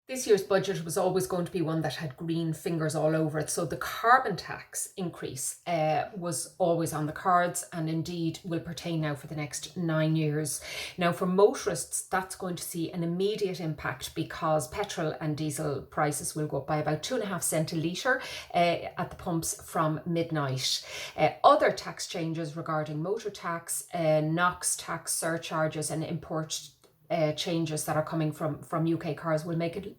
This year's budget was always going to be one that had green fingers all over it. So the carbon tax increase was always on the cards, and indeed will pertain now for the next 9 years. Now, for motorists, that's going to see an immediate impact because petrol and diesel prices will go up by about 2.5 cents a litre at the pumps from midnight. Other tax changes regarding motor tax, NOx tax surcharges and import changes that are coming from UK cars will make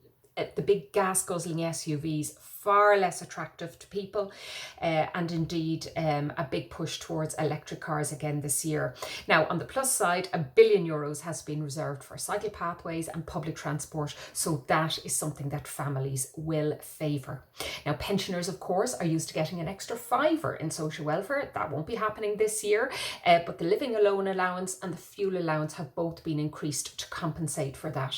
the big gas guzzling SUVs far less attractive to people, and indeed a big push towards electric cars again this year. Now, on the plus side, €1 billion has been reserved for cycle pathways and public transport, so that is something that families will favour. Now, pensioners, of course, are used to getting an extra fiver in social welfare. That won't be happening this year, but the living alone allowance and the fuel allowance have both been increased to compensate for that.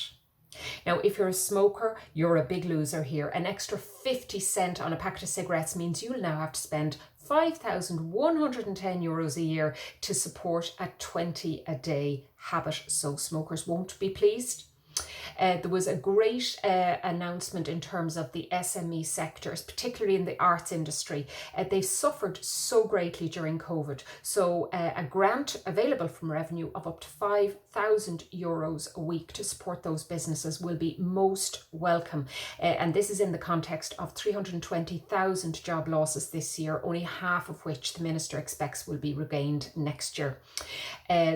Now, if you're a smoker, you're a big loser here. An extra 50 cents on a packet of cigarettes means you'll now have to spend €5,110 a year to support a 20 a day habit. So smokers won't be pleased. There was a great announcement in terms of the SME sectors, particularly in the arts industry. They've suffered so greatly during COVID. So a grant available from revenue of up to €5,000 a week to support those businesses will be most welcome. And this is in the context of 320,000 job losses this year, only half of which the Minister expects will be regained next year.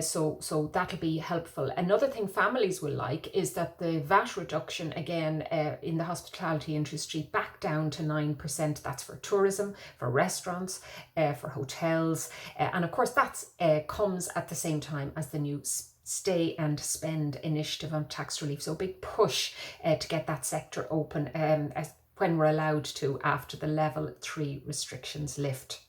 So that'll be helpful. Another thing families will like is that the VAT reduction again in the hospitality industry back down to 9%. That's for tourism, for restaurants, for hotels, and of course that comes at the same time as the new Stay and Spend initiative on tax relief. So a big push to get that sector open when we're allowed to after the level 3 restrictions lift.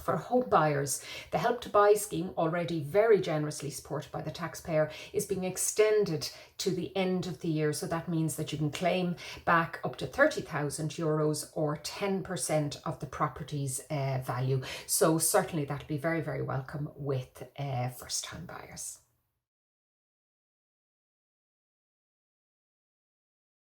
For home buyers, the Help to Buy scheme, already very generously supported by the taxpayer, is being extended to the end of the year. So that means that you can claim back up to €30,000 or 10% of the property's value. So certainly that'll be very, very welcome with first-time buyers.